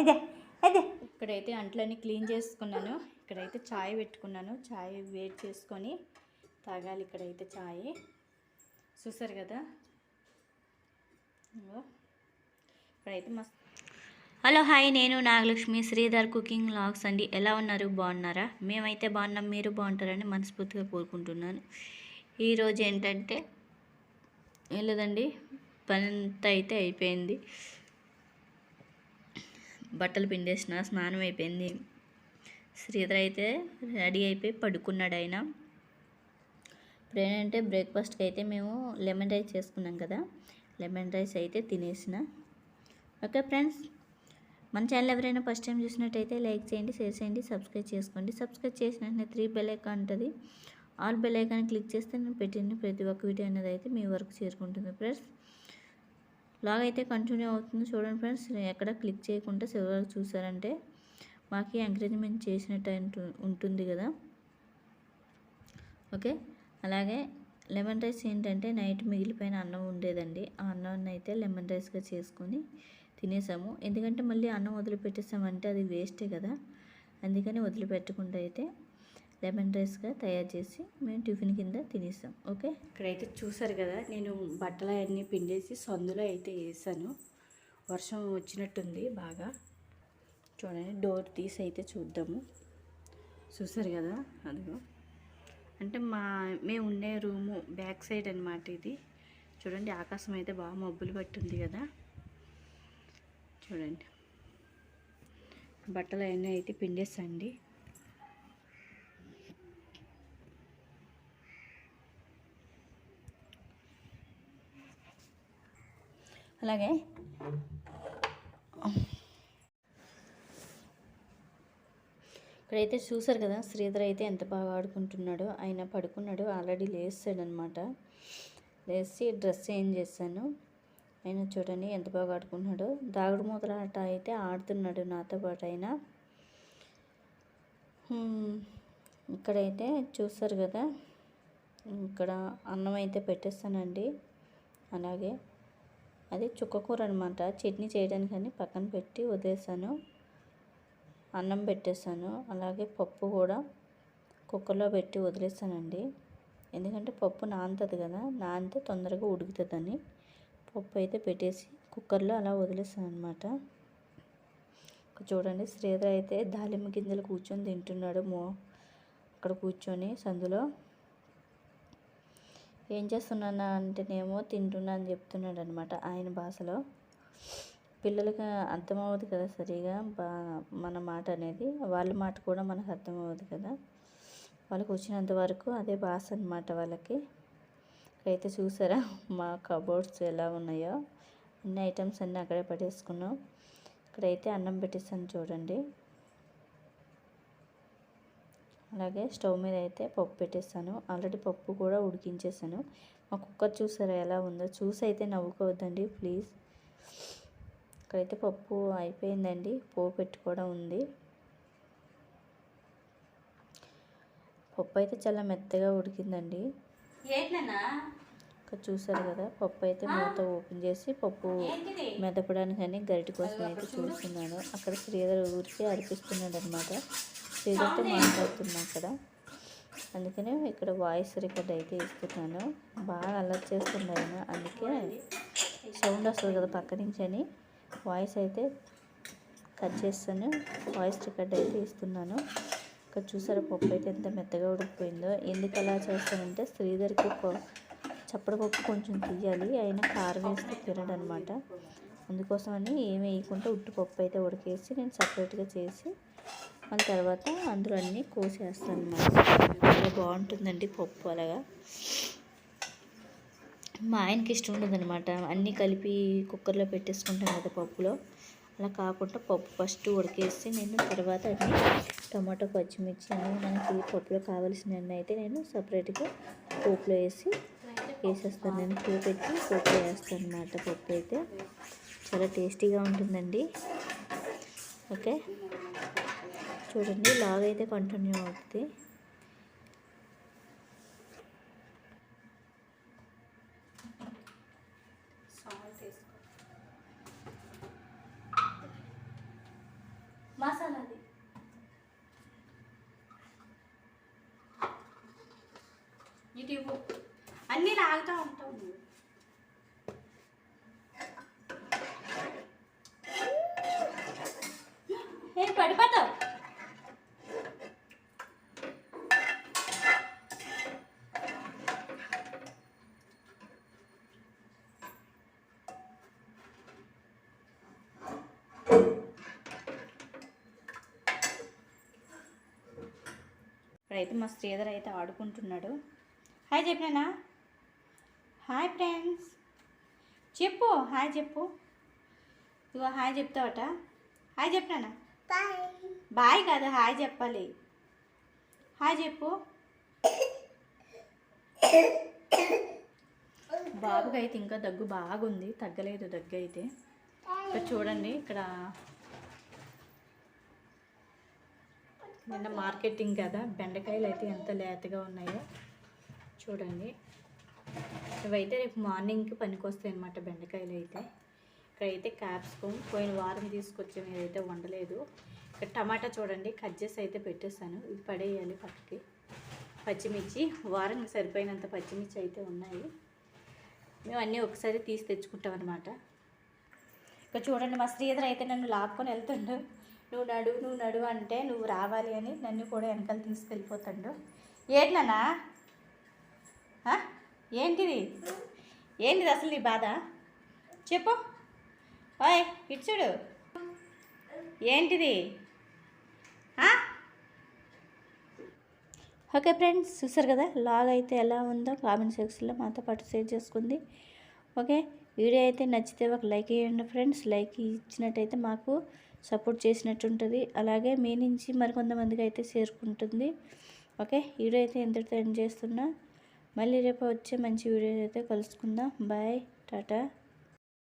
ఇక్కడైతే అంట్లన్నీ క్లీన్ చేసుకున్నాను. ఇక్కడైతే చాయ్ పెట్టుకున్నాను. చాయ్ వేడి చేసుకొని తాగాలి. ఇక్కడైతే చాయ్ చూసారు కదా. ఇక్కడైతే మస్తు. హలో హాయ్, నేను నాగలక్ష్మి, శ్రీధర్ కుకింగ్ వ్లాగ్స్ అండి. ఎలా ఉన్నారు? బాగున్నారా? మేమైతే బాగున్నాం. మీరు బాగుంటారని మనస్ఫూర్తిగా కోరుకుంటున్నాను. ఈరోజు ఏంటంటే ఏం లేదండి, పని అంతా అయితే అయిపోయింది. బట్టలు పిండేసిన, స్నానం అయిపోయింది. శ్రీధర్ అయితే రెడీ అయిపోయి పడుకున్నాడు. ఆయన ఇప్పుడు ఏంటంటే బ్రేక్ఫాస్ట్కి అయితే మేము లెమన్ రైస్ చేసుకున్నాం కదా, లెమన్ రైస్ అయితే తినేసిన. ఓకే ఫ్రెండ్స్, మన ఛానల్ ఎవరైనా ఫస్ట్ టైం చూసినట్టయితే లైక్ చేయండి, షేర్ చేయండి, సబ్స్క్రైబ్ చేసుకోండి. సబ్స్క్రైబ్ చేసిన వెంటనే 3 బెల్ ఐకాన్ ఉంటుంది. ఆల్ బెల్ ఐకాన్ క్లిక్ చేస్తే నేను పెట్టిన ప్రతి ఒక్క వీడియో అనేది అయితే మీ వరకు చేరుకుంటుంది. ఫ్రెండ్స్, లాగ్ అయితే కంటిన్యూ అవుతుంది చూడండి ఫ్రెండ్స్. ఎక్కడ క్లిక్ చేయకుండా చివరి వరకు చూసారంటే మాకు ఎంకరేజ్మెంట్ చేసినట్టు ఉంటుంది కదా. ఓకే, అలాగే లెమన్ రైస్ ఏంటంటే నైట్ మిగిలిపోయిన అన్నం ఉండేదండి. ఆ అన్నాన్ని అయితే లెమన్ రైస్గా చేసుకొని తినేసాము. ఎందుకంటే మళ్ళీ అన్నం వదిలిపెట్టేసామంటే అది వేస్టే కదా, అందుకని వదిలిపెట్టకుండా అయితే లెమన్ రైస్గా తయారు చేసి మేము టిఫిన్ కింద తినేసాం. ఓకే, ఇక్కడైతే చూసారు కదా, నేను బట్టలు అన్నీ పిండేసి సందులో అయితే వేసాను. వర్షం వచ్చినట్టుంది బాగా. చూడండి, డోర్ తీసి అయితే చూద్దాము. చూసారు కదా, అదిగో అంటే మేము ఉండే రూము బ్యాక్ సైడ్ అనమాట ఇది. చూడండి, ఆకాశం అయితే బాగా మబ్బులు పట్టుంది కదా. చూడండి, బట్టలు అవన్నీ అయితే పిండేసండి. అలాగే ఇక్కడైతే చూసారు కదా, శ్రీధర్ అయితే ఎంత బాగా ఆడుకుంటున్నాడో. ఆయన పడుకున్నాడు, ఆల్రెడీ లేస్తాడనమాట. లేచి డ్రెస్ చేంజ్ చేశాను. ఆయన చూడండి ఎంత బాగా ఆడుకుంటున్నాడు. దాగుడు మూతల ఆట అయితే ఆడుతున్నాడు నాతో పాటు. ఆయన ఇక్కడైతే చూసారు కదా, ఇక్కడ అన్నం అయితే పెట్టేస్తానండి. అలాగే అది చుక్కకూర అనమాట, చట్నీ చేయడానికని పక్కన పెట్టి వదిలేసాను. అన్నం పెట్టేసాను. అలాగే పప్పు కూడా కుక్కర్లో పెట్టి వదిలేసానండి. ఎందుకంటే పప్పు నానుతుంది కదా, నానితే తొందరగా ఉడుకుతుందని పప్పు అయితే పెట్టేసి కుక్కర్లో అలా వదిలేసాను అనమాట. చూడండి, శ్రీధర్ అయితే దాలిమ్మ గింజలు కూర్చొని తింటున్నాడు. అక్కడ కూర్చొని సందులో. ఏం చేస్తున్నానా అంటేనేమో తింటున్నా అని చెప్తున్నాడు అనమాట ఆయన భాషలో. పిల్లలకి అర్థమవుతుంది కదా సరిగా మన మాట అనేది, వాళ్ళ మాట కూడా మనకు అర్థమవుతుంది కదా. వాళ్ళకి వచ్చినంత వరకు అదే భాష అనమాట వాళ్ళకి. అయితే చూసారా మా కబోర్డ్స్ ఎలా ఉన్నాయో, అన్ని ఐటమ్స్ అన్నీ అక్కడే పట్టేసుకున్నాం. ఇక్కడైతే అన్నం పెట్టేస్తాను చూడండి. అలాగే స్టవ్ మీద అయితే పప్పు పెట్టేస్తాను. ఆల్రెడీ పప్పు కూడా ఉడికించేసాను. మా కుక్కర్ చూసారా ఎలా ఉందో, చూసి అయితే నవ్వుకోవద్దండి ప్లీజ్. ఇక్కడైతే పప్పు అయిపోయిందండి, పోపు పెట్టుకోవడం ఉంది. పప్పు అయితే చాలా మెత్తగా ఉడికిందండి. ఇక్కడ చూసారు కదా, పప్పు అయితే మూత ఓపెన్ చేసి పప్పు మెదపడానికని గరిటి కోసం అయితే చూస్తున్నాను. అక్కడ శ్రీధర్ ఊరికి అర్పిస్తున్నాడు అనమాట. శ్రీధర్తో మాట్లాడుతున్నా అక్కడ, అందుకనే ఇక్కడ వాయిస్ రికార్డ్ అయితే ఇస్తున్నాను. బాగా అలర్ట్ చేస్తుంది ఆయన, అందుకే సౌండ్ వస్తుంది కదా పక్క నుంచి అని వాయిస్ అయితే కట్ చేస్తాను, వాయిస్ రికార్డ్ అయితే ఇస్తున్నాను. ఇక్కడ చూసారా పప్పు అయితే ఎంత మెత్తగా ఉడికిపోయిందో. ఎందుకు అలా చేస్తానంటే శ్రీధర్కి చప్పడి పప్పు కొంచెం తీయాలి, అయినా కారం వేస్తే తినడు అనమాట. అందుకోసమని ఏమి వేయకుండా ఉట్టు పప్పు అయితే ఉడికేసి నేను సపరేట్గా చేసి మళ్ళీ తర్వాత అందులో అన్నీ కోసేస్తాను అనమాట. చాలా బాగుంటుందండి పప్పు. అలాగా మా ఆయనకి ఇష్టం ఉండదనమాట, అన్నీ కలిపి కుక్కర్లో పెట్టేసుకుంటాను కదా పప్పులో. అలా కాకుండా పప్పు ఫస్ట్ ఉడికేసి నేను తర్వాత అన్నీ టమాటో, పచ్చిమిర్చి అన్నీ మనకి పప్పులో కావాల్సినవన్నీ అయితే నేను సపరేట్గా పోపులో వేసేస్తాను. నేను పోపు పెట్టి పోపులో వేస్తాను అనమాట. పప్పు అయితే చాలా టేస్టీగా ఉంటుందండి. ఓకే, చూడండి లాగ్ అయితే కంటిన్యూ అవుతుంది. మసాలాది ఇటు అన్నీ లాగుతూ ఉంటావు నువ్వు. పడిపోతావు. ఇప్పుడైతే మా శ్రీధర్ అయితే ఆడుకుంటున్నాడు. హాయ్ చెప్పినా. హాయ్ ఫ్రెండ్స్ చెప్పు. హాయ్ చెప్పు. ఇగో హాయ్ చెప్తావట. హాయ్ చెప్పినా. బాయ్ కాదు హాయ్ చెప్పాలి. హాయ్ చెప్పు. బాబుకి అయితే ఇంకా దగ్గు బాగుంది, తగ్గలేదు దగ్గు అయితే. ఇక్కడ చూడండి, ఇక్కడ నిన్న మార్కెటింగ్ కదా, బెండకాయలు అయితే ఎంత లేతగా ఉన్నాయో చూడండి. ఇవైతే రేపు మార్నింగ్కి పనికొస్తాయి అన్నమాట బెండకాయలు అయితే. ఇక్కడైతే క్యాప్సికమ్ పోయిన వారం తీసుకొచ్చాము, ఇదైతే వండలేదు. ఇక్కడ టమాటా చూడండి కట్ చేసి అయితే పెట్టేస్తాను, ఇది పడేయాలి పక్కకి. పచ్చిమిర్చి వారానికి సరిపోయినంత పచ్చిమిర్చి అయితే ఉన్నాయి, మేము అన్నీ ఒకసారి తీసి తెచ్చుకుంటాం అన్నమాట. ఇక్కడ చూడండి మా శ్రీధర్ అయితే నన్ను లాక్కొని వెళ్తుండు. నువ్వు నడు అంటే నువ్వు రావాలి అని నన్ను కూడా వెనకాల తీసుకెళ్ళిపోతాడు. ఏంటన్నా ఏంటిది అసలు నీ బాధ చెప్పు. ఓయ్ ఇటు చూడు, ఏంటిది? ఓకే ఫ్రెండ్స్, చూసారు కదా లాగ్ అయితే ఎలా ఉందో కామెంట్ సెక్షన్లో మాతో పాటు షేర్ చేసుకుంది. ఓకే, వీడియో అయితే నచ్చితే ఒక లైక్ ఇవ్వండి ఫ్రెండ్స్. లైక్ ఇచ్చినట్టయితే మాకు సపోర్ట్ చేసినట్టు ఉంటుంది, అలాగే మీ నుంచి మరికొంతమందికి అయితే చేరుకుంటుంది. ఓకే, వీడియో అయితే ఎంతటితో ఎండ్ చేస్తున్నా. మళ్ళీ రేపు వచ్చే మంచి వీడియో అయితే కలుసుకుందాం. బాయ్, టాటా.